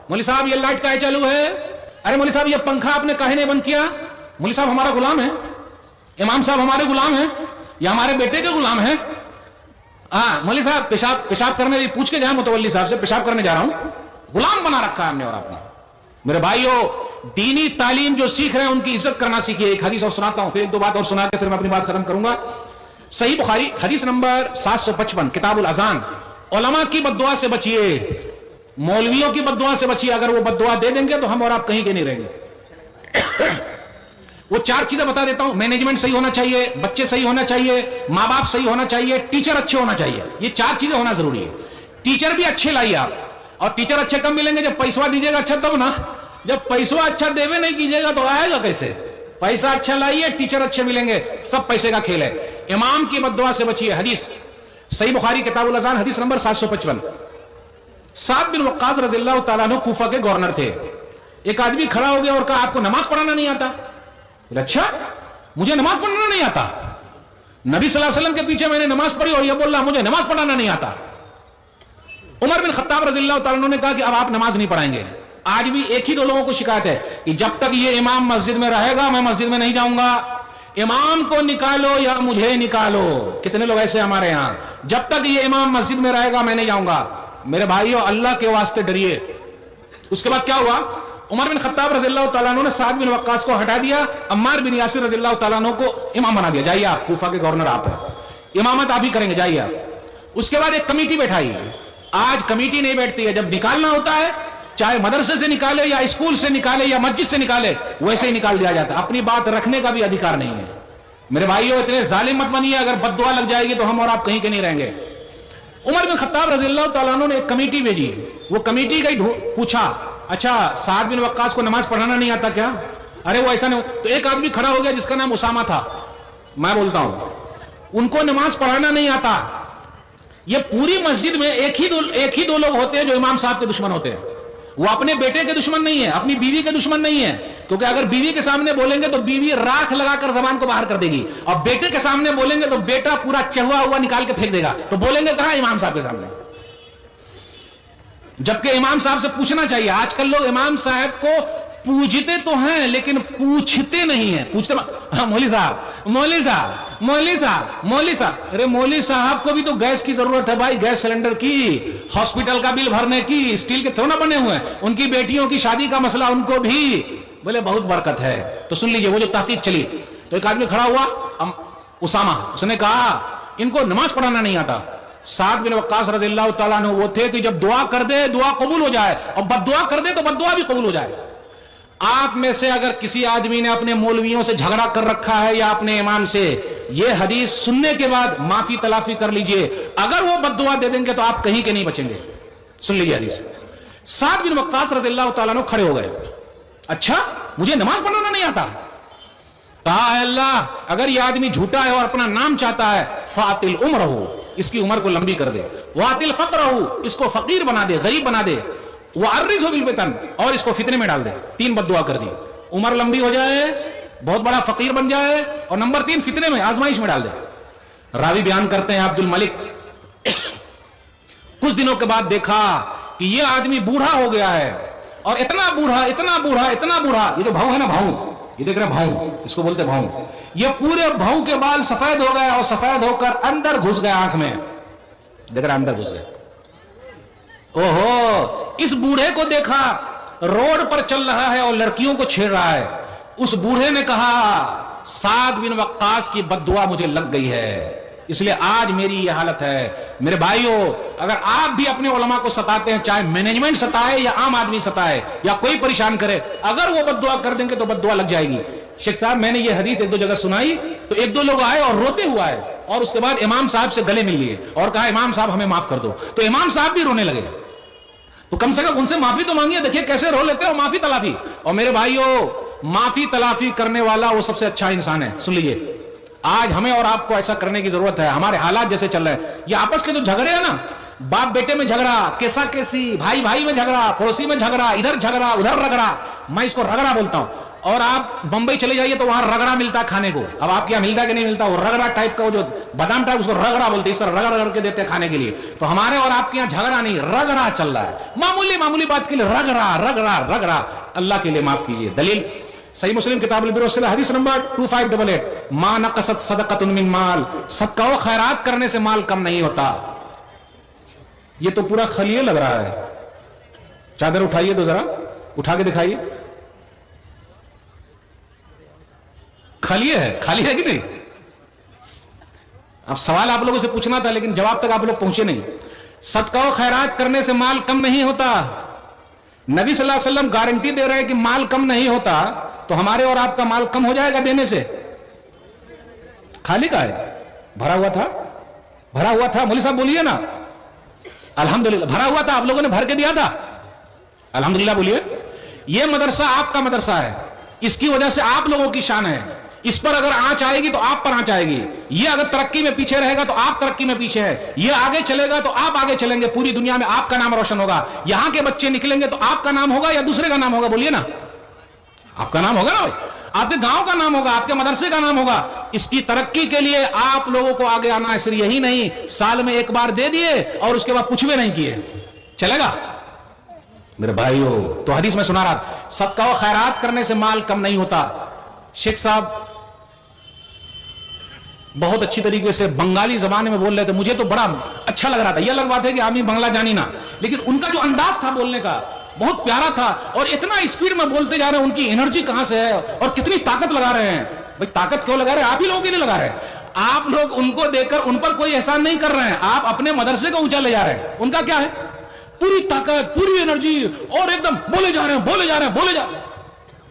मौलवी साहब ये लाइट काहे चालू है, अरे मौलवी साहब ये पंखा आपने काहे नहीं बंद किया, मौलवी साहब हमारा गुलाम है, इमाम साहब हमारे गुलाम है या हमारे बेटे के गुलाम है। हाँ मौलवी साहब पेशाब करने पूछ के जाए मुतवल्ली साहब से, पेशाब करने जा रहा हूं, गुलाम बना रखा है हमने और आपने। मेरे भाइयों, दीनी तालीम जो सीख रहे हैं उनकी इज्जत करना सीखिए। एक हदीस और सुनाता हूं, फिर एक दो बात और सुना के फिर मैं अपनी बात खत्म करूंगा। सही बुखारी हदीस नंबर 755 किताबुल अजान, उलमा की बद्दुआ से बचिए, मौलवियों की बद्दुआ से बचिए। अगर वो बद्दुआ दे देंगे तो हम और आप कहीं के नहीं रहेंगे। वो 4 चीजें बता देता हूं। मैनेजमेंट सही होना चाहिए, बच्चे सही होना चाहिए, माँ बाप सही होना चाहिए, टीचर अच्छे होना चाहिए। ये 4 चीजें होना जरूरी है। टीचर भी अच्छे लाइए आप, और टीचर अच्छे कब मिलेंगे, जब पैसा दीजिएगा अच्छा तब ना। जब पैसा अच्छा देवे नहीं कीजिएगा तो आएगा कैसे। पैसा अच्छा लाइए, टीचर अच्छे मिलेंगे, सब पैसे का खेल है। इमाम की बद्दुआ से बचिए। हदीस सही बुखारी किताबुल अज़ान हदीस नंबर 755। साद बिन वक्कास रज़ियल्लाहु ताला अन्हु कूफा के गवर्नर थे। एक आदमी खड़ा हो गया और कहा आपको नमाज पढ़ाना नहीं आता। अच्छा, मुझे नमाज पढ़ना नहीं आता, नबी सल्लल्लाहु अलैहि वसल्लम के पीछे मैंने नमाज पढ़ी और यह बोल रहा मुझे नमाज पढ़ाना नहीं आता। उमर बिन खत्ताब रज़ियल्लाहु ताला अन्हु ने कहा कि अब आप नमाज नहीं पढ़ाएंगे। आज भी एक ही 2 लोगों को शिकायत है कि जब तक ये इमाम मस्जिद में रहेगा मैं मस्जिद में नहीं जाऊंगा, इमाम को निकालो या मुझे निकालो। कितने लोग ऐसे हमारे यहां, जब तक ये इमाम मस्जिद में रहेगा मैं नहीं जाऊंगा। मेरे भाइयों, अल्लाह के वास्ते डरिए। उसके बाद क्या हुआ, उमर बिन खत्ताब रज़ियल्लाहु ताला अन्हु ने साद बिन वक्कास को हटा दिया, अम्मार बिन यासिर रज़ियल्लाहु ताला अन्हु को इमाम बना दिया। जाइए आप, कूफा के गवर्नर आप हैं, इमामत आप ही करेंगे, जाइए आप। उसके बाद एक कमेटी बैठाई। आज कमेटी नहीं बैठती है, जब निकालना होता है चाहे मदरसे से निकाले या स्कूल से निकाले या मस्जिद से निकाले, वैसे ही निकाल दिया जाता है। अपनी बात रखने का भी अधिकार नहीं है। मेरे भाइयों, इतने जालिम मत बनिए, अगर बद्दुआ लग जाएगी तो हम और आप कहीं के नहीं रहेंगे। उमर बिन खत्ताब रज़ियल्लाहु ताला अन्हु ने एक कमेटी भेजी। वो कमेटी गई, पूछा अच्छा साद बिन वक्कास को नमाज पढ़ाना नहीं आता क्या? अरे वो ऐसा नहीं। तो एक आदमी खड़ा हो गया जिसका नाम उसामा था, मैं बोलता हूं, उनको नमाज पढ़ाना नहीं आता। ये पूरी मस्जिद में एक ही दो लोग होते हैं जो इमाम साहब के दुश्मन होते हैं। वो अपने बेटे के दुश्मन नहीं है, अपनी बीवी के दुश्मन नहीं है, क्योंकि अगर बीवी के सामने बोलेंगे तो बीवी राख लगाकर जबान को बाहर कर देगी, और बेटे के सामने बोलेंगे तो बेटा पूरा चहुआ हुआ निकाल के फेंक देगा। तो बोलेंगे कहां? इमाम साहब के सामने। जबकि इमाम साहब से पूछना चाहिए। आजकल लोग इमाम साहब को पूछते तो हैं लेकिन पूछते नहीं है। पूछते हाँ, मौलवी साहब, मौलवी साहब, मौलवी साहब, मौलवी साहब। अरे मौलवी साहब को भी तो गैस की जरूरत है भाई, गैस सिलेंडर की, हॉस्पिटल का बिल भरने की, स्टील के थोड़ा बने हुए हैं, उनकी बेटियों की शादी का मसला, उनको भी बोले बहुत बरकत है। तो सुन लीजिए, वो जो तहकीक चली तो एक आदमी खड़ा हुआ, उसामा, उसने कहा इनको नमाज पढ़ाना नहीं आता। साद बिन वक्कास रज़ियल्लाहु ताला अन्हु वो थे कि जब दुआ कर दे दुआ कबूल हो जाए, और बद्दुआ कर दे तो बद्दुआ भी कबूल हो जाए। आप में से अगर किसी आदमी ने अपने मौलवियों से झगड़ा कर रखा है या अपने इमाम से, यह हदीस सुनने के बाद माफी तलाफी कर लीजिए। अगर वो बद्दुआ दे देंगे तो आप कहीं के नहीं बचेंगे। सुन लीजिए हदीस। साद बिन वक्कास रज़ियल्लाहु ताला अन्हु खड़े हो गए। अच्छा, मुझे नमाज पढ़ाना नहीं आता। कहा अल्लाह, अगर यह आदमी झूठा है और अपना नाम चाहता है, फातिल उम्र हो, इसकी उम्र को लंबी कर दे, वातिल फक्र हो, इसको फकीर बना दे, गरीब बना दे, वारिज़हु बिल फितन, और इसको फितने में डाल दे। 3 बद्दुआ कर दी, उम्र लंबी हो जाए, बहुत बड़ा फकीर बन जाए, और नंबर 3 फितने में, आजमाइश में डाल दे। रावी बयान करते हैं अब्दुल मलिक, कुछ दिनों के बाद देखा कि यह आदमी बूढ़ा हो गया है, और इतना बूढ़ा, इतना बूढ़ा, इतना बूढ़ा, ये जो भाऊ है ना, भाऊ, ये देख रहे भाऊ, इसको बोलते भाऊ, ये पूरे भाऊ के बाल सफेद हो गए और सफेद होकर अंदर घुस गए, आंख में देख रहे अंदर घुस गए। ओहो, इस बूढ़े को देखा रोड पर चल रहा है और लड़कियों को छेड़ रहा है। उस बूढ़े ने कहा साद बिन वक्कास की बद्दुआ मुझे लग गई है, इसलिए आज मेरी यह हालत है। मेरे भाइयों, अगर आप भी अपने उलमा को सताते हैं, चाहे मैनेजमेंट सताए या आम आदमी सताए या कोई परेशान करे, अगर वो बद्दुआ कर देंगे तो बद्दुआ लग जाएगी। शेख साहब, मैंने ये हदीस 1-2 जगह सुनाई तो 1-2 लोग आए और रोते हुए आए, और उसके बाद इमाम साहब से गले मिल लिए और कहा इमाम साहब हमें माफ कर दो। तो इमाम साहब भी रोने लगे। तो कम से कम उनसे माफी तो मांगिए, देखिए कैसे रो लेते हो माफी तलाफी। और मेरे भाइयों, माफी तलाफी करने वाला वो सबसे अच्छा इंसान है। सुन लीजिए, आज हमें और आपको ऐसा करने की जरूरत है। हमारे हालात जैसे चल रहे हैं, ये आपस के जो झगड़े हैं ना, बाप बेटे में झगड़ा, केसा केसी, भाई भाई में झगड़ा, पड़ोसी में झगड़ा, इधर झगड़ा उधर रगड़ा, मैं इसको रगड़ा बोलता हूं। اور آپ بمبئی چلے جائیے تو وہاں رگڑا ملتا ہے کھانے کو. اب آپ کے یہاں ملتا کہ نہیں ملتا؟ وہ رگڑا ٹائپ کا, وہ جو بادام ٹائپ, اس کو رگڑا بولتے ہیں, اس طرح رگڑ رگڑ کے دیتے ہیں کھانے کے لیے. تو ہمارے اور آپ کے یہاں جھگڑا نہیں, رگڑا چل رہا ہے, معمولی بات کے لیے رگڑا. اللہ کے لیے معاف کیجیے. دلیل صحیح مسلم کتاب البر والصلہ حدیث نمبر 2588, ما نقصت صدقۃ من مال, صدقہ و خیرات کرنے سے مال کم نہیں ہوتا. یہ تو پورا خلیے لگ رہا ہے. چادر اٹھائیے تو ذرا, اٹھا کے دکھائیے. خالی ہے کہ نہیں؟ اب سوال آپ لوگوں سے پوچھنا تھا لیکن جواب تک آپ لوگ پہنچے نہیں. صدقہ و خیرات کرنے سے مال کم نہیں ہوتا. نبی صلی اللہ علیہ وسلم گارنٹی دے رہے کہ مال کم نہیں ہوتا, تو ہمارے اور آپ کا مال کم ہو جائے گا دینے سے؟ خالی کا ہے, بھرا ہوا تھا. مولوی صاحب بولیے نا, الحمدللہ بھرا ہوا تھا. آپ لوگوں نے بھر کے دیا تھا, الحمدللہ بولیے. یہ مدرسہ آپ کا مدرسہ ہے, اس کی وجہ سے آپ لوگوں کی شان ہے. اس پر اگر آنچ آئے گی تو آپ پر آنچ آئے گی. یہ اگر ترقی میں پیچھے رہے گا تو آپ ترقی میں پیچھے ہے. یہ آگے چلے گا تو آپ آگے چلیں گے. پوری دنیا میں آپ کا نام روشن ہوگا. یہاں کے بچے نکلیں گے تو آپ کا نام ہوگا یا دوسرے کا نام ہوگا؟ بولیے نا, آپ کا نام ہوگا نا, آپ کے گاؤں کا نام ہوگا, آپ کے مدرسے کا نام ہوگا. اس کی ترقی کے لیے آپ لوگوں کو آگے آنا ہے. صرف یہی نہیں, سال میں ایک بار دے دیے اور اس کے بعد کچھ بھی نہیں کیے, چلے گا میرے بھائیو؟ تو حدیث میں سنا رہا, صدقہ و خیرات کرنے سے مال کم نہیں ہوتا. شیخ صاحب بہت اچھی طریقے سے بنگالی زبان میں بول رہے تھے, مجھے تو بڑا اچھا لگ رہا تھا. یہ الگ بات ہے کہ آدمی بنگلہ جانی نا, لیکن ان کا جو انداز تھا بولنے کا بہت پیارا تھا. اور اتنا اسپیڈ میں بولتے جا رہے ہیں, ان کی انرجی کہاں سے ہے اور کتنی طاقت لگا رہے ہیں. بھائی طاقت کیوں لگا رہے ہیں؟ آپ ہی لوگوں کی نہیں لگا رہے. آپ لوگ ان کو دیکھ کر ان پر کوئی احسان نہیں کر رہے ہیں, آپ اپنے مدرسے کو اونچا لے جا رہے ہیں. ان کا کیا ہے؟ پوری طاقت, پوری انرجی, اور ایک دم بولے جا رہے ہیں.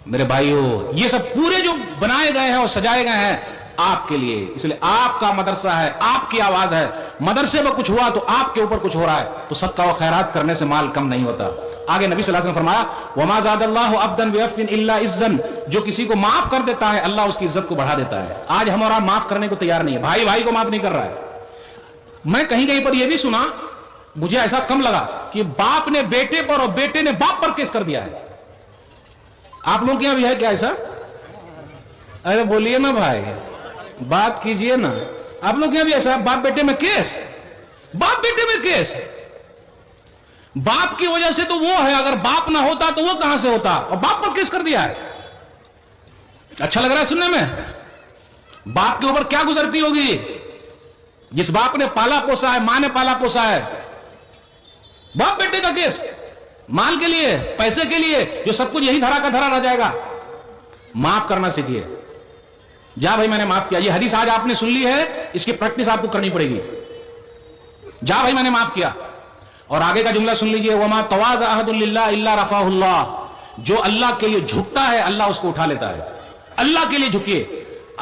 میرے بھائیو, یہ سب پورے جو بنائے گئے ہیں اور سجائے گئے ہیں آپ کے لیے. اس لیے آپ کا مدرسہ ہے, آپ کی آواز ہے. مدرسے میں کچھ ہوا تو آپ کے اوپر کچھ ہو رہا ہے. تو صدقہ و خیرات کرنے سے مال کم نہیں ہوتا. آگے نبی صلی اللہ علیہ وسلم فرمایا, وما زاد اللہ عبدا بعفو الا عزا, جو کسی کو معاف کر دیتا ہے اللہ اس کی عزت کو بڑھا دیتا ہے. آج ہم اور آپ معاف کرنے کو تیار نہیں ہے. بھائی کو معاف نہیں کر رہا ہے. میں کہیں پر یہ بھی سنا, مجھے ایسا کم لگا کہ باپ نے بیٹے پر اور بیٹے نے باپ پر کیس کر دیا ہے. آپ لوگوں کے یہاں بھی ہے کیا ایسا؟ ارے بولیے نا بھائی, بات کیجئے نا. آپ لوگ کے یہاں بھی ایسا, باپ بیٹے میں کیس, باپ بیٹے میں کیس. باپ کی وجہ سے تو وہ ہے, اگر باپ نہ ہوتا تو وہ کہاں سے ہوتا, اور باپ پر کیس کر دیا ہے. اچھا لگ رہا ہے سننے میں؟ باپ کے اوپر کیا گزرتی ہوگی جس باپ نے پالا پوسا ہے, ماں نے پالا پوسا ہے. باپ بیٹے کا کیس, مال کے لیے, پیسے کے لیے, جو سب کچھ یہی دھرا کا دھرا رہ جائے گا. معاف کرنا سیکھیے. جا بھائی میں نے معاف کیا. یہ حدیث آج آپ نے سن لی ہے, اس کی پریکٹس آپ کو کرنی پڑے گی. جا بھائی میں نے معاف کیا. اور آگے کا جملہ سن لیجئے, وما تواضع احد للہ الا رفعہ اللہ, جو اللہ کے لیے جھکتا ہے اللہ اس کو اٹھا لیتا ہے. اللہ کے لیے جھکیے.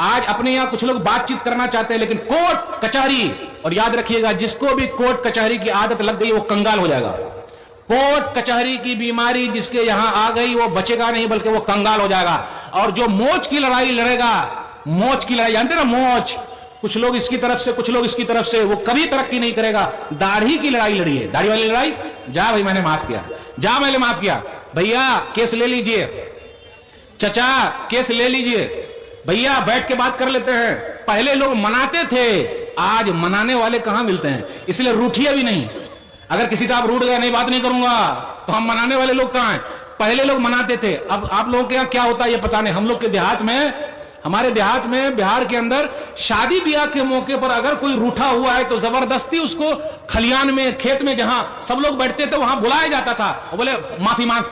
آج اپنے یہاں کچھ لوگ بات چیت کرنا چاہتے ہیں لیکن کوٹ کچہری, اور یاد رکھیے گا جس کو بھی کوٹ کچہری کی عادت لگ گئی وہ کنگال ہو جائے گا. کوٹ کچہری کی بیماری جس کے یہاں آ گئی وہ بچے گا نہیں بلکہ وہ کنگال ہو جائے گا. اور جو موچ کی لڑائی لڑے گا, موچ کی لڑائی جانتے نا, موچ, کچھ لوگ اس کی طرف سے کچھ لوگ اس کی طرف سے, وہ کبھی ترقی نہیں کرے گا. داڑھی کی لڑائی لڑی ہے, داڑھی والی لڑائی. جا بھائی میں نے معاف کیا, جا میں نے معاف کیا. بھیا کیس لے لیجئے, چچا کیس لے لیجئے, بھیا بیٹھ کے بات کر لیتے ہیں. پہلے لوگ مناتے تھے, آج منانے والے کہاں ملتے ہیں, اس لیے روٹھیے بھی نہیں. اگر کسی سے آپ روٹ گئے, نہیں بات نہیں کروں گا, تو ہم منانے والے لوگ کہاں ہیں؟ پہلے لوگ مناتے تھے. اب آپ لوگوں کے یہاں کیا ہوتا ہے یہ پتا نہیں. ہم لوگ کے دیہات میں, ہمارے دیہات میں بہار کے اندر شادی بیاہ کے موقع پر اگر کوئی روٹھا ہوا ہے تو زبردستی اس کو کھلیان میں, کھیت میں جہاں سب لوگ بیٹھتے تھے وہاں بلایا جاتا تھا, بولے معافی مانگ,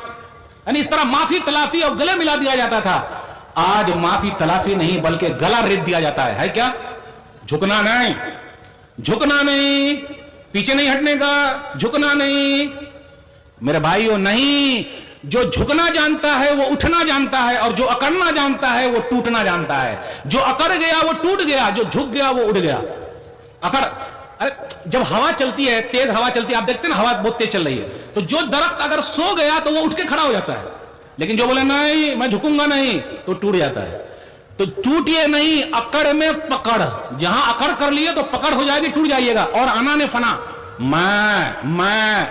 یعنی اس طرح معافی تلافی اور گلے ملا دیا جاتا تھا. آج معافی تلافی نہیں بلکہ گلا ریت دیا جاتا ہے. کیا جھکنا نہیں, جھکنا نہیں, پیچھے نہیں ہٹنے کا, جھکنا نہیں. میرے بھائیو نہیں, جو جھکنا جانتا ہے وہ اٹھنا جانتا ہے, اور جو اکڑنا جانتا ہے وہ ٹوٹنا جانتا ہے. جو اکڑ گیا وہ ٹوٹ گیا, جو جھک گیا وہ اڑ گیا. اکڑ, جب ہوا چلتی ہے, تیز ہوا چلتی ہے, آپ دیکھتے ہیں نا ہوا بہت تیز چل رہی ہے, تو جو درخت اگر سو گیا تو وہ اٹھ کے کھڑا ہو جاتا ہے. لیکن جو بولے نہیں میں جھکوں گا نہیں, تو ٹوٹ جاتا ہے. تو ٹوٹیے نہیں, اکڑ میں پکڑ. جہاں اکڑ کر لیے تو پکڑ ہو جائے گی, ٹوٹ جائیے گا. اور انا نے فنا, मैं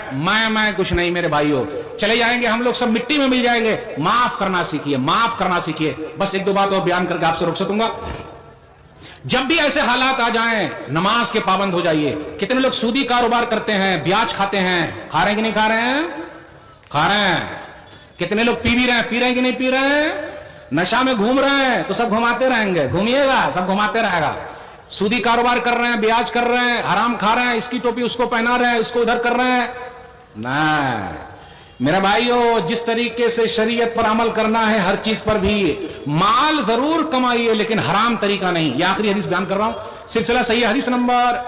कुछ नहीं मेरे भाइयों, चले जाएंगे हम लोग, सब मिट्टी में मिल जाएंगे। माफ करना सीखिए, माफ करना सीखिए। बस एक दो बात और बयान करके आपसे रुक सकूंगा। जब भी ऐसे हालात आ जाएं, नमाज के पाबंद हो जाइए। कितने लोग सूदी कारोबार करते हैं, ब्याज खाते हैं, खा रहे हैं कि नहीं खा रहे हैं? खा रहे हैं। कितने लोग पी भी रहे हैं, पी रहे हैं कि नहीं पी रहे हैं? नशा में घूम रहे हैं तो सब घुमाते रहेंगे, घूमिएगा, सब घुमाते रहेगा। सूदी कारोबार कर रहे हैं, ब्याज कर रहे हैं, हराम खा रहे हैं, इसकी टोपी उसको पहना रहे हैं, इसको उधर कर रहे हैं ना। मेरा भाइयों, जिस तरीके से शरीयत पर अमल करना है, हर चीज पर भी माल जरूर कमाइए, लेकिन हराम तरीका नहीं। ये आखिरी हदीस बयान कर रहा हूं, सिलसिला सही हदीस नंबर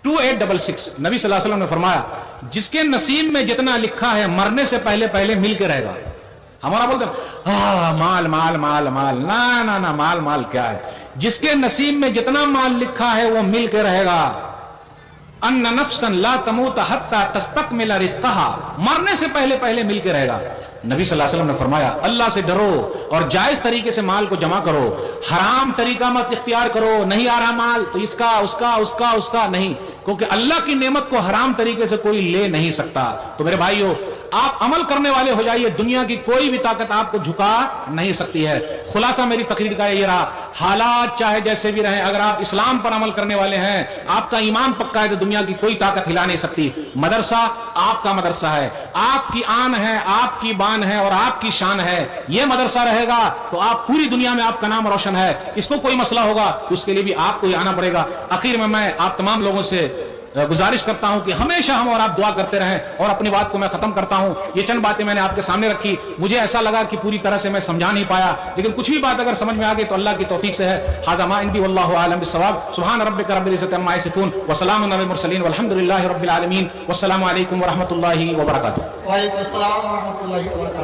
2866। नबी सल्लल्लाहु अलैहि वसल्लम ने फरमाया, जिसके नसीब में जितना लिखा है, मरने से पहले पहले मिल के रहेगा। हमारा बोलते माल माल माल माल, ना ना ना, माल माल क्या है? जिसके नसीब में जितना माल लिखा है वो मिल के रहेगा। अन्न नफ्सन ला तमूत हत्ता तस्तकमिल रिज़्क़हा, मरने से पहले पहले मिल के रहेगा। नबी सल्लल्लाहु अलैहि वसल्लम ने फरमाया, अल्लाह से डरो और जायज तरीके से माल को जमा करो, हराम तरीका मत इख्तियार करो। नहीं आ रहा माल तो इसका उसका उसका उसका नहीं, क्योंकि अल्लाह की नेमत को हराम तरीके से कोई ले नहीं सकता। तो मेरे भाइयों, आप अमल करने वाले हो जाइए, दुनिया की कोई भी ताकत आपको झुका नहीं सकती है। खुलासा मेरी तकरीर का ये रहा, हालात चाहे जैसे भी रहे, अगर आप इस्लाम पर अमल करने वाले हैं, आपका ईमान पक्का है, तो दुनिया की कोई ताकत हिला नहीं सकती। मदरसा आपका मदरसा है, आपकी आन है, आपकी बान है और आपकी शान है। यह मदरसा रहेगा तो आप पूरी दुनिया में आपका नाम रोशन है। इसको कोई मसला होगा तो उसके लिए भी आपको ही आना पड़ेगा। आखिर में मैं आप तमाम लोगों से गुजारिश करता हूं कि हमेशा हम और आप दुआ करते रहें। और अपनी बात को मैं खत्म करता हूं। ये चंद बातें मैंने आपके सामने रखी, मुझे ऐसा लगा कि पूरी तरह से मैं समझा नहीं पाया, लेकिन कुछ भी बात अगर समझ में आ गई तो अल्लाह की तौफीक से है। हाज़ा मा इंदी वल्लाहु आलम बिस्सवाब। सुब्हान रब्बिका रब्बिल इज़्ज़ति अम्मा यसिफून व सलामुन अलल मुरसलीन वल्हम्दुलिल्लाहि रब्बिल आलमीन। वस्सलामु अलैकुम व रहमतुल्लाहि व बरकातुहू। वालेकुम अस्सलाम व रहमतुल्लाहि व बरकातुहू।